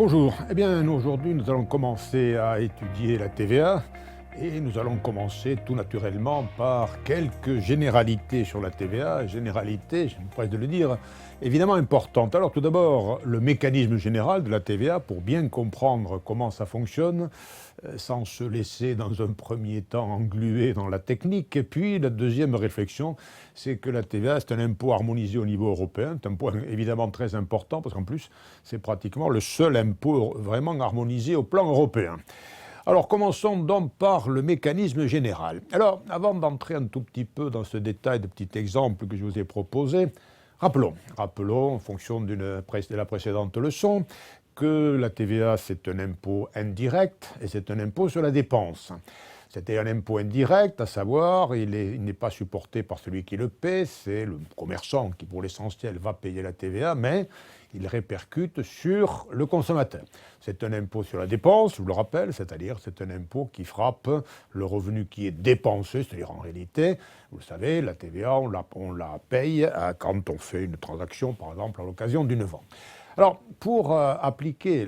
Bonjour, eh bien aujourd'hui nous allons commencer à étudier la TVA et nous allons commencer tout naturellement par quelques généralités sur la TVA, généralités, je me presse de le dire, évidemment importantes. Alors tout d'abord, le mécanisme général de la TVA pour bien comprendre comment ça fonctionne, sans se laisser dans un premier temps engluer dans la technique. Et puis la deuxième réflexion, c'est que la TVA c'est un impôt harmonisé au niveau européen, c'est un point évidemment très important parce qu'en plus c'est pratiquement le seul impôt vraiment harmonisé au plan européen. Alors commençons donc par le mécanisme général. Alors avant d'entrer un tout petit peu dans ce détail de petit exemple que je vous ai proposé, rappelons en fonction de la précédente leçon, que la TVA c'est un impôt indirect et c'est un impôt sur la dépense. C'était un impôt indirect, à savoir, il n'est pas supporté par celui qui le paie, c'est le commerçant qui pour l'essentiel va payer la TVA, mais il répercute sur le consommateur. C'est un impôt sur la dépense, je vous le rappelle, c'est-à-dire c'est un impôt qui frappe le revenu qui est dépensé, c'est-à-dire en réalité, vous le savez, la TVA, on la paye quand on fait une transaction, par exemple, à l'occasion d'une vente. Alors, pour appliquer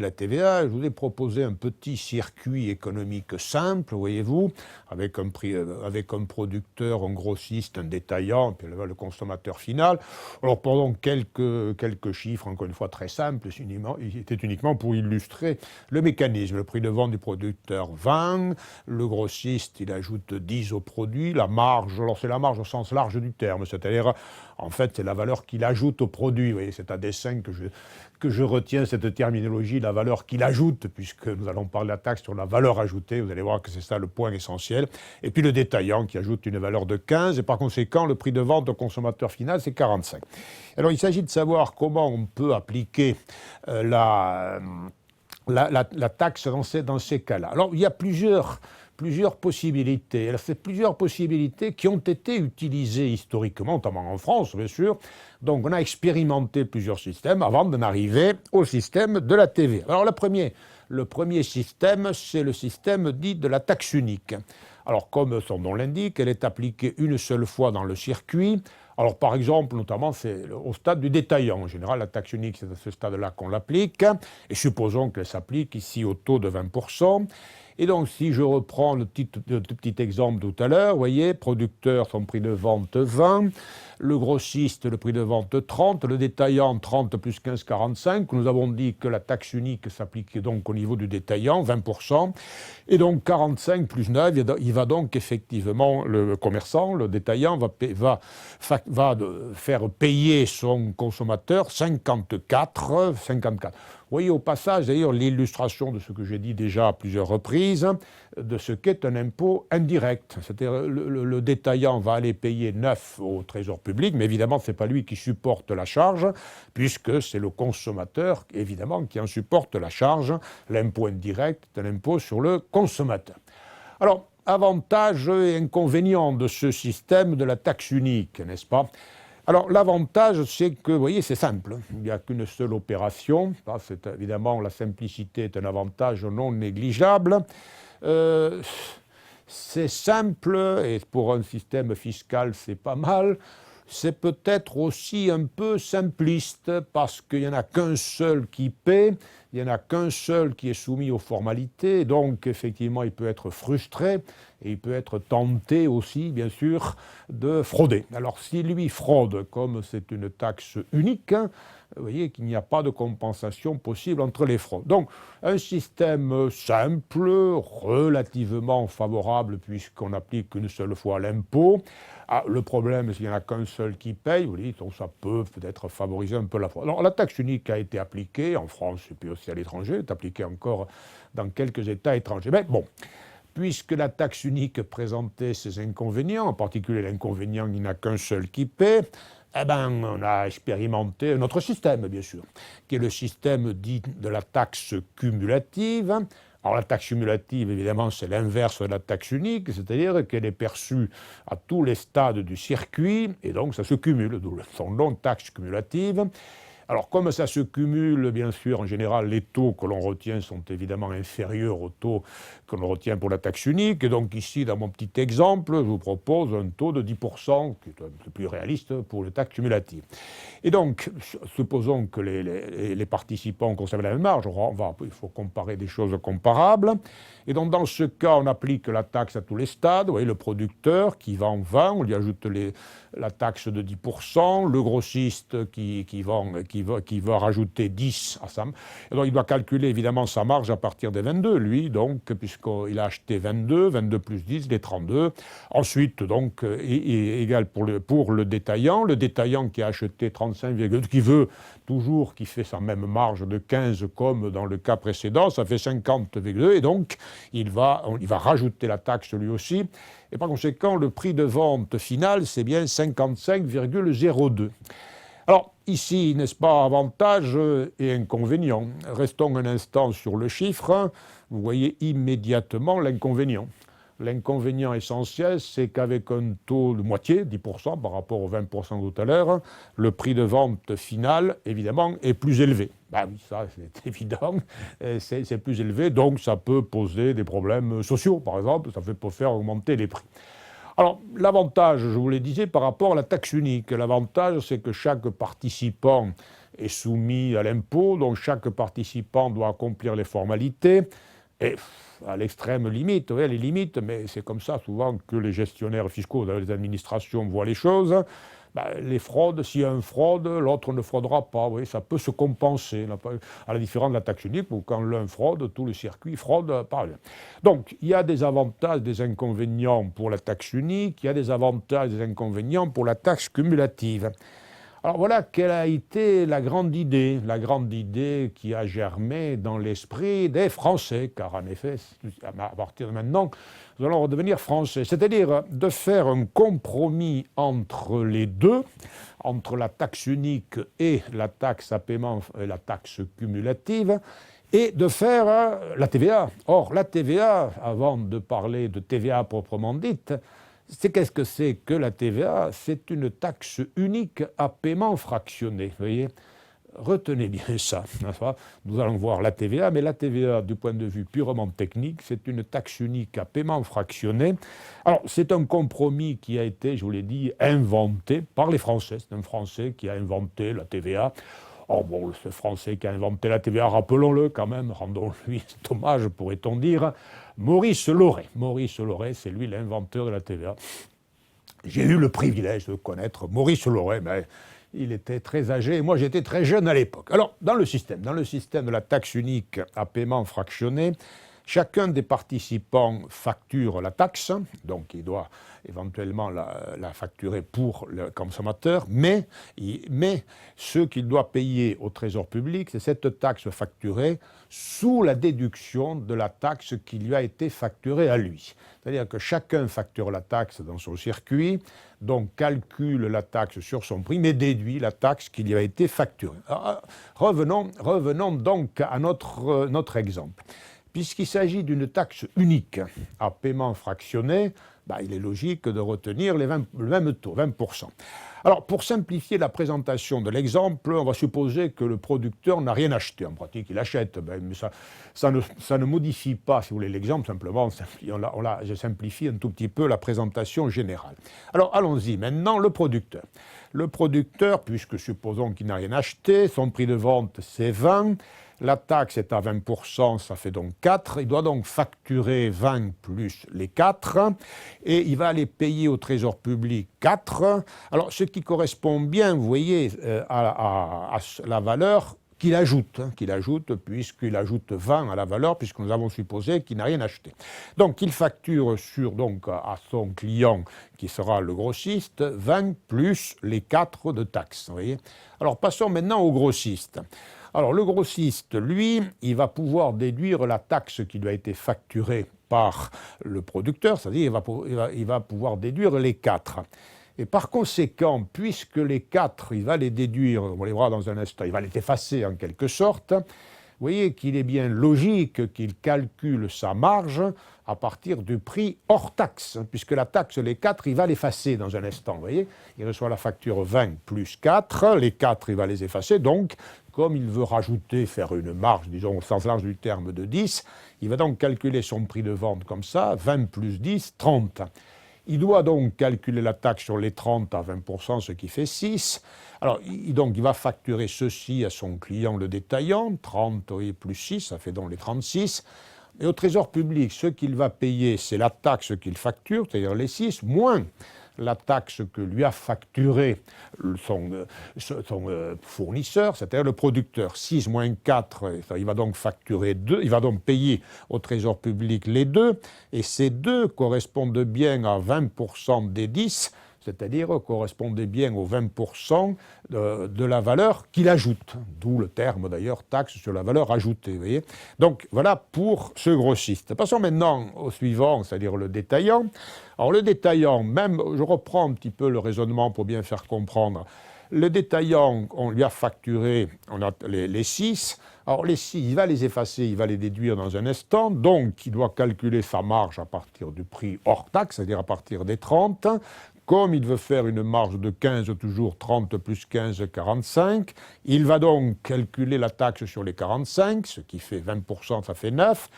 la TVA, je vous ai proposé un petit circuit économique simple, voyez-vous, avec un producteur, un grossiste, un détaillant, et puis le consommateur final. Alors, prenons quelques chiffres, encore une fois très simples, c'était uniquement pour illustrer le mécanisme. Le prix de vente du producteur 20, le grossiste, il ajoute 10 au produit, la marge, alors c'est la marge au sens large du terme, c'est-à-dire, en fait, c'est la valeur qu'il ajoute au produit, vous voyez, c'est à dessein que je retiens cette terminologie, la valeur qu'il ajoute, puisque nous allons parler de la taxe sur la valeur ajoutée, vous allez voir que c'est ça le point essentiel, et puis le détaillant qui ajoute une valeur de 15, et par conséquent, le prix de vente au consommateur final, c'est 45. Alors, il s'agit de savoir comment on peut appliquer la taxe dans ces cas-là. Alors, il y a plusieurs possibilités. Alors, c'est plusieurs possibilités qui ont été utilisées historiquement, notamment en France, bien sûr. Donc, on a expérimenté plusieurs systèmes avant d'en arriver au système de la TVA. Alors, le premier système, c'est le système dit de la taxe unique. Alors, comme son nom l'indique, elle est appliquée une seule fois dans le circuit. Alors, par exemple, notamment, c'est au stade du détaillant. En général, la taxe unique, c'est à ce stade-là qu'on l'applique. Et supposons qu'elle s'applique ici au taux de 20%. Et donc, si je reprends le petit exemple tout à l'heure, vous voyez, producteur, son prix de vente 20, le grossiste, le prix de vente 30, le détaillant 30 plus 15, 45. Nous avons dit que la taxe unique s'appliquait donc au niveau du détaillant, 20%. Et donc, 45 plus 9, il va donc effectivement, le commerçant, le détaillant, va faire payer son consommateur 54. Vous voyez au passage, d'ailleurs, l'illustration de ce que j'ai dit déjà à plusieurs reprises, de ce qu'est un impôt indirect. C'est-à-dire le détaillant va aller payer 9 au trésor public, mais évidemment, ce n'est pas lui qui supporte la charge, puisque c'est le consommateur, évidemment, qui en supporte la charge. L'impôt indirect est un impôt sur le consommateur. Alors, avantages et inconvénients de ce système de la taxe unique, n'est-ce pas ? Alors, l'avantage, c'est que, vous voyez, c'est simple. Il n'y a qu'une seule opération. Évidemment, la simplicité est un avantage non négligeable. C'est simple, et pour un système fiscal, c'est pas mal. C'est peut-être aussi un peu simpliste, parce qu'il n'y en a qu'un seul qui paie, il n'y en a qu'un seul qui est soumis aux formalités, donc effectivement il peut être frustré, et il peut être tenté aussi, bien sûr, de frauder. Alors si lui fraude, comme c'est une taxe unique, vous voyez qu'il n'y a pas de compensation possible entre les fraudes. Donc un système simple, relativement favorable, puisqu'on applique une seule fois l'impôt. Ah, le problème, c'est qu'il n'y en a qu'un seul qui paye, vous dites, donc ça peut peut-être favoriser un peu la fraude. Alors, la taxe unique a été appliquée en France et puis aussi à l'étranger, est appliquée encore dans quelques États étrangers. Mais bon, puisque la taxe unique présentait ses inconvénients, en particulier l'inconvénient qu'il n'y en a qu'un seul qui paie, eh ben, on a expérimenté notre système, bien sûr, qui est le système dit de la taxe cumulative. Alors la taxe cumulative, évidemment, c'est l'inverse de la taxe unique, c'est-à-dire qu'elle est perçue à tous les stades du circuit, et donc ça se cumule, d'où son nom taxe cumulative. Alors comme ça se cumule, bien sûr, en général, les taux que l'on retient sont évidemment inférieurs aux taux que l'on retient pour la taxe unique. Et donc ici, dans mon petit exemple, je vous propose un taux de 10%, qui est un peu plus réaliste pour les taxes cumulatives. Et donc, supposons que les participants conservent la même marge, il faut comparer des choses comparables. Et donc dans ce cas, on applique la taxe à tous les stades. Vous voyez, le producteur qui vend 20, on lui ajoute la taxe de 10%, le grossiste qui va rajouter 10 à ça. Et donc il doit calculer évidemment sa marge à partir des 22, lui, donc, puisqu'il a acheté 22 plus 10, les 32. Ensuite, donc, égal pour le détaillant qui a acheté 35, qui veut toujours, qui fait sa même marge de 15 comme dans le cas précédent, ça fait 50,2, et donc il va rajouter la taxe lui aussi. Et par conséquent, le prix de vente final, c'est bien 55,02. Alors, ici, n'est-ce pas, avantage et inconvénient. Restons un instant sur le chiffre. Vous voyez immédiatement l'inconvénient. L'inconvénient essentiel, c'est qu'avec un taux de moitié, 10% par rapport aux 20% tout à l'heure, le prix de vente final, évidemment, est plus élevé. Ben oui, ça c'est évident, c'est plus élevé, donc ça peut poser des problèmes sociaux, par exemple, ça peut faire augmenter les prix. Alors, l'avantage, je vous le disais, par rapport à la taxe unique, l'avantage, c'est que chaque participant est soumis à l'impôt, donc chaque participant doit accomplir les formalités, et à l'extrême limite, vous voyez, les limites, mais c'est comme ça souvent que les gestionnaires fiscaux, les administrations voient les choses. Les fraudes, s'il y a une fraude, l'autre ne fraudera pas. Vous voyez, ça peut se compenser, à la différence de la taxe unique, où quand l'un fraude, tout le circuit fraude. Donc, il y a des avantages, des inconvénients pour la taxe unique, il y a des avantages, des inconvénients pour la taxe cumulative. Alors voilà quelle a été la grande idée qui a germé dans l'esprit des Français, car en effet, à partir de maintenant, nous allons redevenir Français, c'est-à-dire de faire un compromis entre les deux, entre la taxe unique et la taxe à paiement, la taxe cumulative, et de faire la TVA. Or, la TVA, avant de parler de TVA proprement dite, qu'est-ce que c'est que la TVA? C'est une taxe unique à paiement fractionné. Vous voyez, retenez bien ça. Nous allons voir la TVA, mais la TVA, du point de vue purement technique, c'est une taxe unique à paiement fractionné. Alors, c'est un compromis qui a été, je vous l'ai dit, inventé par les Français. C'est un Français qui a inventé la TVA. Oh bon, ce Français qui a inventé la TVA, rappelons-le quand même, rendons-lui cet hommage, pourrait-on dire, Maurice Loret. Maurice Loret, c'est lui l'inventeur de la TVA. J'ai eu le privilège de connaître Maurice Loret, mais il était très âgé et moi j'étais très jeune à l'époque. Alors, dans le système de la taxe unique à paiement fractionné, chacun des participants facture la taxe, donc il doit éventuellement la facturer pour le consommateur, mais ce qu'il doit payer au trésor public, c'est cette taxe facturée sous la déduction de la taxe qui lui a été facturée à lui. C'est-à-dire que chacun facture la taxe dans son circuit, donc calcule la taxe sur son prix, mais déduit la taxe qui lui a été facturée. Alors, revenons donc à notre exemple. Puisqu'il s'agit d'une taxe unique à paiement fractionné, il est logique de retenir le même taux, 20%. Alors, pour simplifier la présentation de l'exemple, on va supposer que le producteur n'a rien acheté. En pratique, il achète, mais ça ne modifie pas, si vous voulez, l'exemple, simplement, je simplifie un tout petit peu la présentation générale. Alors, allons-y. Maintenant, le producteur. Le producteur, puisque supposons qu'il n'a rien acheté, son prix de vente, c'est 20. La taxe est à 20%, ça fait donc 4. Il doit donc facturer 20 plus les 4 et il va aller payer au trésor public 4. Alors, ce qui correspond bien, vous voyez, à la valeur qu'il ajoute, puisqu'il ajoute 20 à la valeur, puisque nous avons supposé qu'il n'a rien acheté. Donc, il facture à son client, qui sera le grossiste, 20 plus les 4 de taxes. Vous voyez. Alors, passons maintenant au grossiste. Alors, le grossiste, lui, il va pouvoir déduire la taxe qui lui a été facturée par le producteur, c'est-à-dire il va pouvoir déduire les 4. Et par conséquent, puisque les 4, il va les déduire, on les verra dans un instant, il va les effacer en quelque sorte, vous voyez qu'il est bien logique qu'il calcule sa marge à partir du prix hors taxe, puisque la taxe, les 4, il va l'effacer dans un instant, vous voyez. Il reçoit la facture 20 plus 4, les 4, il va les effacer, donc, comme il veut rajouter, faire une marge, disons au sens large du terme de 10, il va donc calculer son prix de vente comme ça, 20 plus 10, 30. Il doit donc calculer la taxe sur les 30 à 20%, ce qui fait 6. Alors, il va facturer ceci à son client, le détaillant, 30 plus 6, ça fait donc les 36. Et au Trésor public, ce qu'il va payer, c'est la taxe qu'il facture, c'est-à-dire les 6, moins la taxe que lui a facturée son fournisseur, c'est-à-dire le producteur. 6 moins 4, il va donc facturer 2, il va donc payer au Trésor public les 2, et ces 2 correspondent bien à 20% des 10, c'est-à-dire correspondent bien aux 20% de la valeur qu'il ajoute, d'où le terme d'ailleurs taxe sur la valeur ajoutée. Vous voyez. Donc voilà pour ce grossiste. Passons maintenant au suivant, c'est-à-dire le détaillant. Alors le détaillant, même, je reprends un petit peu le raisonnement pour bien faire comprendre. Le détaillant, on lui a facturé les 6. Alors les 6, il va les effacer, il va les déduire dans un instant. Donc il doit calculer sa marge à partir du prix hors taxe, c'est-à-dire à partir des 30. Comme il veut faire une marge de 15, toujours 30 plus 15, 45, il va donc calculer la taxe sur les 45, ce qui fait 20%, ça fait 9.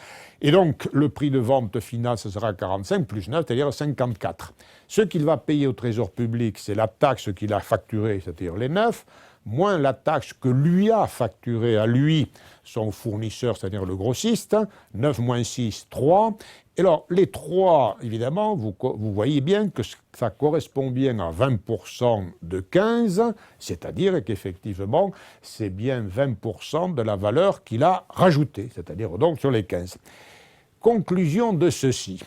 Et donc, le prix de vente final, ce sera 45 plus 9, c'est-à-dire 54. Ce qu'il va payer au Trésor public, c'est la taxe qu'il a facturée, c'est-à-dire les 9, moins la taxe que lui a facturée à lui, son fournisseur, c'est-à-dire le grossiste, 9 moins 6, 3. Et alors, les 3, évidemment, vous voyez bien que ça correspond bien à 20% de 15, c'est-à-dire qu'effectivement, c'est bien 20% de la valeur qu'il a rajoutée, c'est-à-dire donc sur les 15. Conclusion de ceci.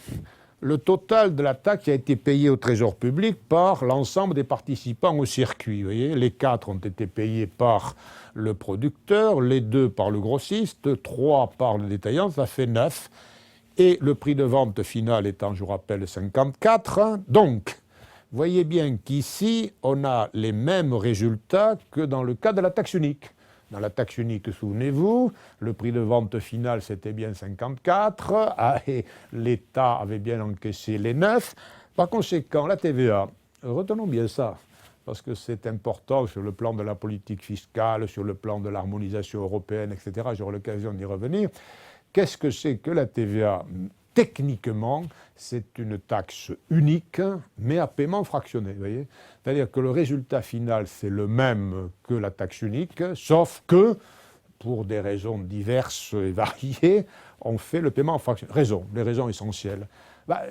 Le total de la taxe a été payé au Trésor public par l'ensemble des participants au circuit. Vous voyez, les 4 ont été payés par le producteur, les 2 par le grossiste, 3 par le détaillant, ça fait 9. Et le prix de vente final étant, je vous rappelle, 54. Donc, voyez bien qu'ici, on a les mêmes résultats que dans le cas de la taxe unique. Dans la taxe unique, souvenez-vous, le prix de vente final, c'était bien 54, et l'État avait bien encaissé les 9. Par conséquent, la TVA, retenons bien ça, parce que c'est important sur le plan de la politique fiscale, sur le plan de l'harmonisation européenne, etc. J'aurai l'occasion d'y revenir. Qu'est-ce que c'est que la TVA ? Techniquement, c'est une taxe unique, mais à paiement fractionné. Vous voyez ? C'est-à-dire que le résultat final, c'est le même que la taxe unique, sauf que, pour des raisons diverses et variées, on fait le paiement fractionné. Les raisons essentielles.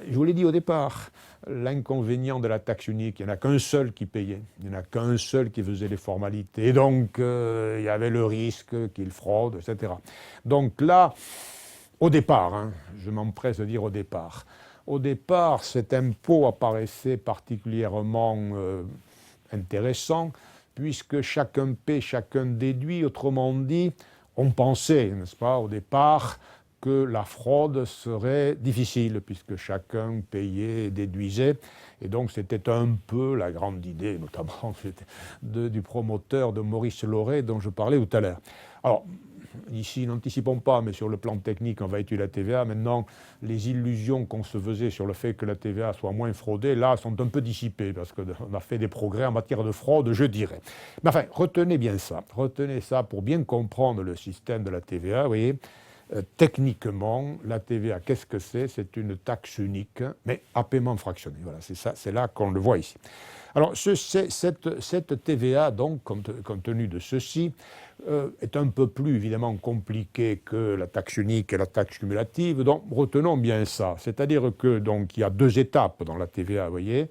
Je vous l'ai dit au départ, l'inconvénient de la taxe unique, il n'y en a qu'un seul qui payait, il n'y en a qu'un seul qui faisait les formalités, et donc il y avait le risque qu'il fraude, etc. Donc là, au départ, je m'empresse de dire au départ, cet impôt apparaissait particulièrement intéressant, puisque chacun paie, chacun déduit, autrement dit, on pensait, n'est-ce pas, au départ, que la fraude serait difficile, puisque chacun payait et déduisait. Et donc c'était un peu la grande idée, notamment du promoteur de Maurice Lauré, dont je parlais tout à l'heure. Alors, ici, n'anticipons pas, mais sur le plan technique, on va étudier la TVA. Maintenant, les illusions qu'on se faisait sur le fait que la TVA soit moins fraudée, là, sont un peu dissipées, parce qu'on a fait des progrès en matière de fraude, je dirais. Mais enfin, retenez bien ça. Retenez ça pour bien comprendre le système de la TVA, vous voyez. Techniquement, la TVA, qu'est-ce que c'est ? C'est une taxe unique, mais à paiement fractionné. Voilà, c'est ça, c'est là qu'on le voit ici. Alors, cette TVA, donc, compte tenu de ceci, est un peu plus, évidemment, compliquée que la taxe unique et la taxe cumulative. Donc, retenons bien ça. C'est-à-dire que, donc, il y a 2 étapes dans la TVA, vous voyez.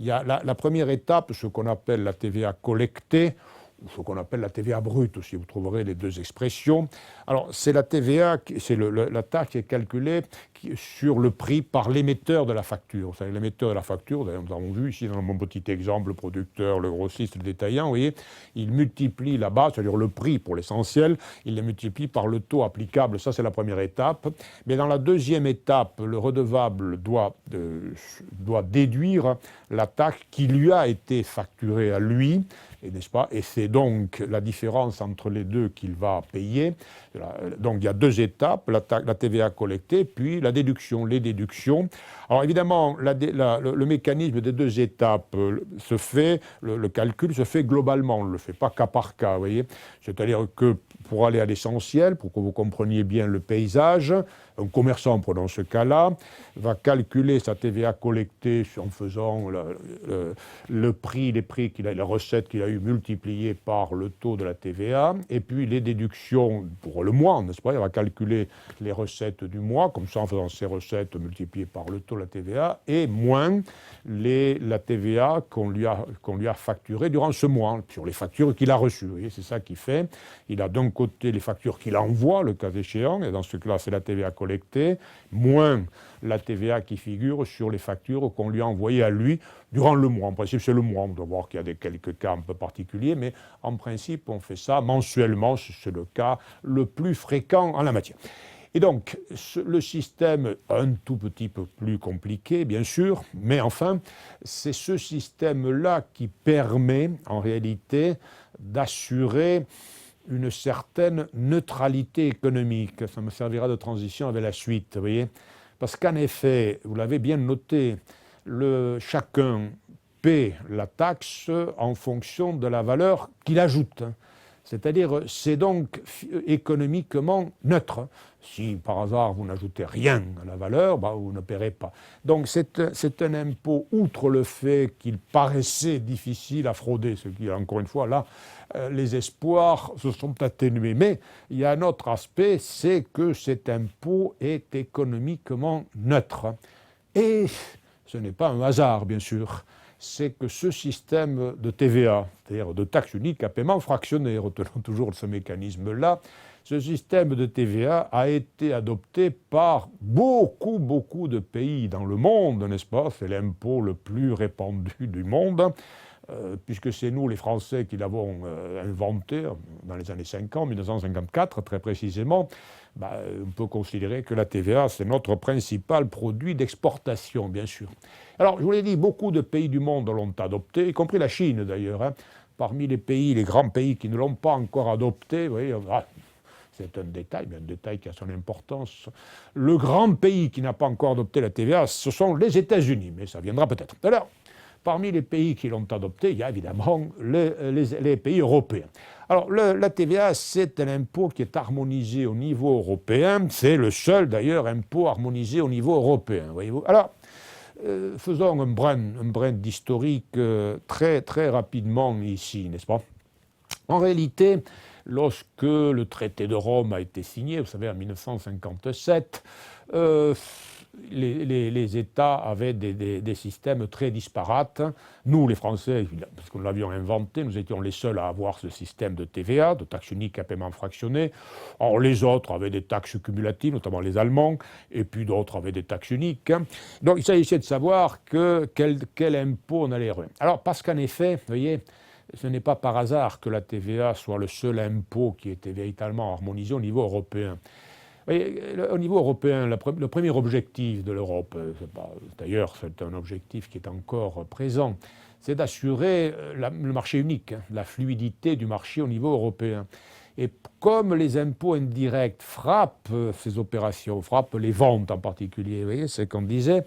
Il y a la première étape, ce qu'on appelle la TVA collectée, ou ce qu'on appelle la TVA brute aussi, vous trouverez les 2 expressions. Alors, c'est la TVA, c'est la taxe qui est calculée sur le prix par l'émetteur de la facture. Vous savez, l'émetteur de la facture, d'ailleurs, nous avons vu ici dans mon petit exemple, le producteur, le grossiste, le détaillant, vous voyez, il multiplie la base, c'est-à-dire le prix pour l'essentiel, il les multiplie par le taux applicable, ça c'est la première étape. Mais dans la deuxième étape, le redevable doit déduire la taxe qui lui a été facturée à lui, n'est-ce pas? Et c'est donc la différence entre les deux qu'il va payer. Donc il y a deux étapes, la TVA collectée, puis la déduction, les déductions. Alors évidemment, le mécanisme des deux étapes se fait, le calcul se fait globalement, on ne le fait pas cas par cas, vous voyez. C'est-à-dire que pour aller à l'essentiel, pour que vous compreniez bien le paysage, un commerçant, prenons ce cas-là, va calculer sa TVA collectée en faisant les prix les recettes qu'il a eues multipliées par le taux de la TVA, et puis les déductions pour le mois, n'est-ce pas? Il va calculer les recettes du mois, comme ça en faisant ses recettes multipliées par le taux de la TVA, et moins la TVA qu'on lui a facturée durant ce mois, sur les factures qu'il a reçues. Vous voyez, c'est ça qu'il fait. Il a d'un côté les factures qu'il envoie, le cas échéant, et dans ce cas-là, c'est la TVA collectée, moins la TVA qui figure sur les factures qu'on lui a envoyées à lui durant le mois. En principe, c'est le mois. On doit voir qu'il y a quelques cas un peu particuliers, mais en principe, on fait ça mensuellement. C'est le cas le plus fréquent en la matière. Et donc, le système, un tout petit peu plus compliqué, bien sûr, mais enfin, c'est ce système-là qui permet, en réalité, d'assurer une certaine neutralité économique. Ça me servira de transition avec la suite, vous voyez. Parce qu'en effet, vous l'avez bien noté, chacun paie la taxe en fonction de la valeur qu'il ajoute. C'est-à-dire, c'est donc économiquement neutre. Si par hasard vous n'ajoutez rien à la valeur, vous ne paierez pas. Donc c'est un impôt, outre le fait qu'il paraissait difficile à frauder, ce qui, encore une fois, là, les espoirs se sont atténués. Mais il y a un autre aspect, c'est que cet impôt est économiquement neutre. Et ce n'est pas un hasard, bien sûr. C'est que ce système de TVA, c'est-à-dire de taxe unique à paiement fractionné, retenons toujours ce mécanisme-là, ce système de TVA a été adopté par beaucoup de pays dans le monde, n'est-ce pas? C'est l'impôt le plus répandu du monde, puisque c'est nous, les Français, qui l'avons inventé dans les années 50, 1954 très précisément. On peut considérer que la TVA, c'est notre principal produit d'exportation, bien sûr. Alors, je vous l'ai dit, beaucoup de pays du monde l'ont adopté, y compris la Chine d'ailleurs. Parmi les grands pays qui ne l'ont pas encore adopté, vous voyez, c'est un détail, mais un détail qui a son importance. Le grand pays qui n'a pas encore adopté la TVA, ce sont les États-Unis, mais ça viendra peut-être. Alors, parmi les pays qui l'ont adopté, il y a évidemment les pays européens. Alors, la TVA, c'est un impôt qui est harmonisé au niveau européen. C'est le seul, d'ailleurs, impôt harmonisé au niveau européen, voyez-vous. Alors, faisons un brin d'historique très rapidement ici, n'est-ce pas? En réalité, lorsque le traité de Rome a été signé, vous savez, en 1957, les États avaient des systèmes très disparates. Nous, les Français, parce que nous l'avions inventé, nous étions les seuls à avoir ce système de TVA, de taxe unique à paiement fractionné. Or, les autres avaient des taxes cumulatives, notamment les Allemands, et puis d'autres avaient des taxes uniques. Donc, il s'agissait de savoir quel impôt on allait remettre. Alors, parce qu'en effet, vous voyez, ce n'est pas par hasard que la TVA soit le seul impôt qui était véritablement harmonisé au niveau européen. Au niveau européen, le premier objectif de l'Europe, d'ailleurs c'est un objectif qui est encore présent, c'est d'assurer le marché unique, la fluidité du marché au niveau européen. Et comme les impôts indirects frappent ces opérations, frappent les ventes en particulier, vous voyez, c'est qu'on disait,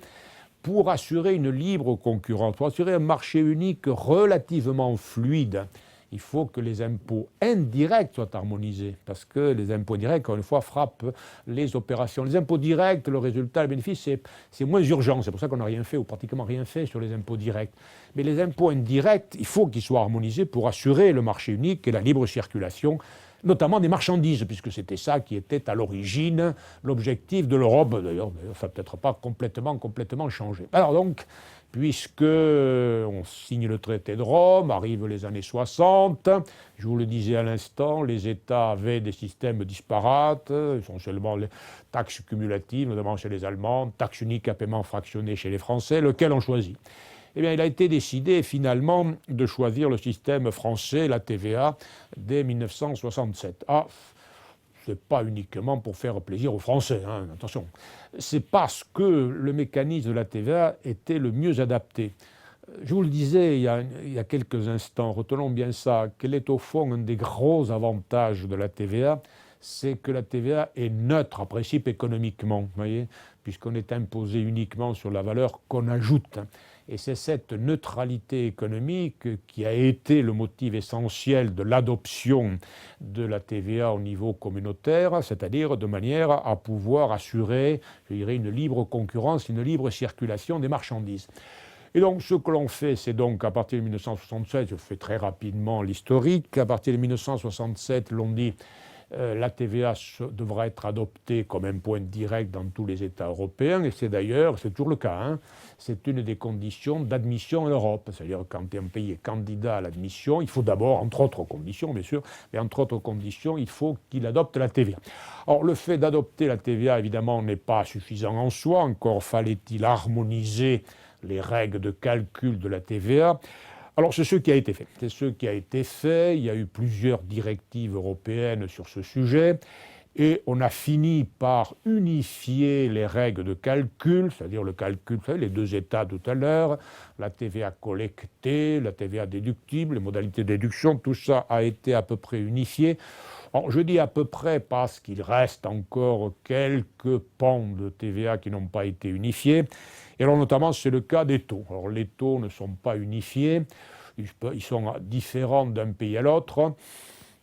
pour assurer une libre concurrence, pour assurer un marché unique relativement fluide, il faut que les impôts indirects soient harmonisés, parce que les impôts directs, encore une fois, frappent les opérations. Les impôts directs, le résultat, le bénéfice, c'est moins urgent. C'est pour ça qu'on n'a rien fait, ou pratiquement rien fait sur les impôts directs. Mais les impôts indirects, il faut qu'ils soient harmonisés pour assurer le marché unique et la libre circulation, notamment des marchandises, puisque c'était ça qui était à l'origine l'objectif de l'Europe. D'ailleurs, ça n'a peut-être pas complètement changé. Alors donc, puisque on signe le traité de Rome, arrivent les années 60, je vous le disais à l'instant, les États avaient des systèmes disparates, essentiellement les taxes cumulatives, notamment chez les Allemands, taxes uniques à paiement fractionné chez les Français, lequel on choisit? Eh bien, il a été décidé finalement de choisir le système français, la TVA, dès 1967. Ce n'est pas uniquement pour faire plaisir aux Français, attention. C'est parce que le mécanisme de la TVA était le mieux adapté. Je vous le disais il y a quelques instants, retenons bien ça, quel est au fond un des gros avantages de la TVA, c'est que la TVA est neutre en principe économiquement, voyez, puisqu'on est imposé uniquement sur la valeur qu'on ajoute. Et c'est cette neutralité économique qui a été le motif essentiel de l'adoption de la TVA au niveau communautaire, c'est-à-dire de manière à pouvoir assurer, je dirais, une libre concurrence, une libre circulation des marchandises. Et donc, ce que l'on fait, c'est donc, à partir de 1967, je fais très rapidement l'historique, à partir de 1967, l'on dit la TVA devra être adoptée comme un point direct dans tous les États européens, et c'est d'ailleurs, c'est toujours le cas, hein, c'est une des conditions d'admission en Europe. C'est-à-dire quand un pays est candidat à l'admission, il faut d'abord, entre autres conditions, bien sûr, mais entre autres conditions, il faut qu'il adopte la TVA. Or, le fait d'adopter la TVA, évidemment, n'est pas suffisant en soi, encore fallait-il harmoniser les règles de calcul de la TVA. Alors c'est ce qui a été fait. C'est ce qui a été fait. Il y a eu plusieurs directives européennes sur ce sujet. Et on a fini par unifier les règles de calcul, c'est-à-dire le calcul, vous savez, les deux états tout à l'heure, la TVA collectée, la TVA déductible, les modalités de déduction, tout ça a été à peu près unifié. Alors, je dis à peu près parce qu'il reste encore quelques pans de TVA qui n'ont pas été unifiés. Et alors notamment, c'est le cas des taux. Alors les taux ne sont pas unifiés, ils sont différents d'un pays à l'autre.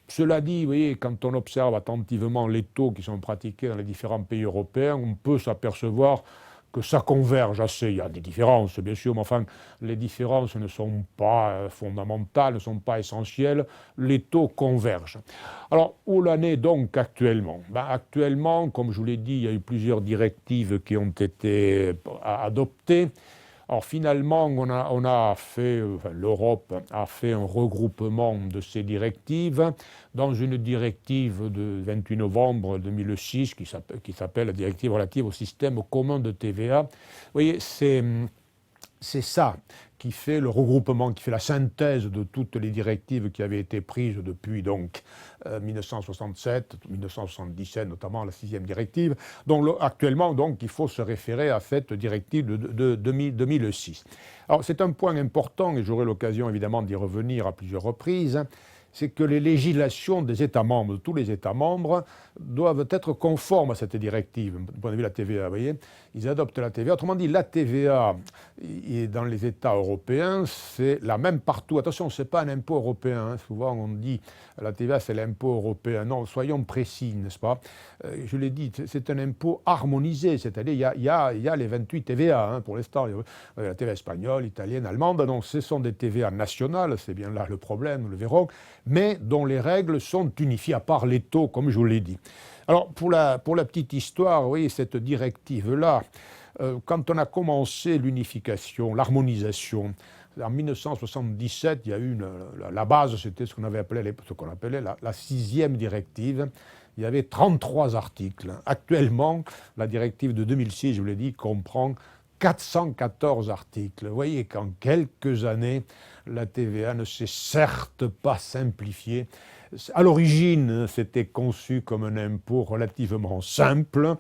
Cela dit, vous voyez, quand on observe attentivement les taux qui sont pratiqués dans les différents pays européens, on peut s'apercevoir que ça converge assez. Il y a des différences, bien sûr, mais enfin, les différences ne sont pas fondamentales, ne sont pas essentielles. Les taux convergent. Alors, où l'en est donc actuellement? Actuellement, comme je vous l'ai dit, il y a eu plusieurs directives qui ont été adoptées. Alors finalement, l'Europe a fait un regroupement de ces directives dans une directive de 28 novembre 2006 qui s'appelle la directive relative au système commun de TVA. Vous voyez, c'est ça qui fait le regroupement, qui fait la synthèse de toutes les directives qui avaient été prises depuis donc 1967, 1977, notamment la 6e directive. Donc actuellement, donc, il faut se référer à cette directive de 2006. Alors c'est un point important, et j'aurai l'occasion évidemment d'y revenir à plusieurs reprises, c'est que les législations des États membres, de tous les États membres, doivent être conformes à cette directive. Du point de vue de la TVA, vous voyez, ils adoptent la TVA. Autrement dit, la TVA dans les États européens, c'est la même partout. Attention, ce n'est pas un impôt européen. Hein. Souvent, on dit la TVA, c'est l'impôt européen. Non, soyons précis, n'est-ce pas? Je l'ai dit, c'est un impôt harmonisé, c'est-à-dire il y a les 28 TVA hein, pour l'instant. La TVA espagnole, italienne, allemande. Donc, ce sont des TVA nationales, c'est bien là le problème, nous le verrons, mais dont les règles sont unifiées, à part les taux, comme je vous l'ai dit. Alors, pour la petite histoire, vous voyez, cette directive-là, quand on a commencé l'unification, l'harmonisation, en 1977, il y a eu la base, c'était ce qu'on appelait la 6e directive. Il y avait 33 articles. Actuellement, la directive de 2006, je vous l'ai dit, comprend 414 articles. Vous voyez qu'en quelques années, la TVA ne s'est certes pas simplifiée. À l'origine, c'était conçu comme un impôt relativement simple,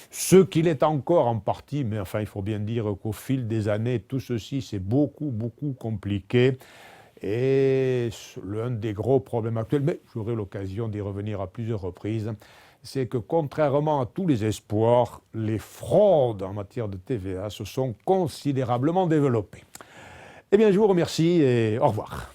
ce qu'il est encore en partie, mais enfin, il faut bien dire qu'au fil des années, tout ceci s'est beaucoup compliqué. Et l'un des gros problèmes actuels, mais j'aurai l'occasion d'y revenir à plusieurs reprises, c'est que contrairement à tous les espoirs, les fraudes en matière de TVA se sont considérablement développées. Eh bien, je vous remercie et au revoir.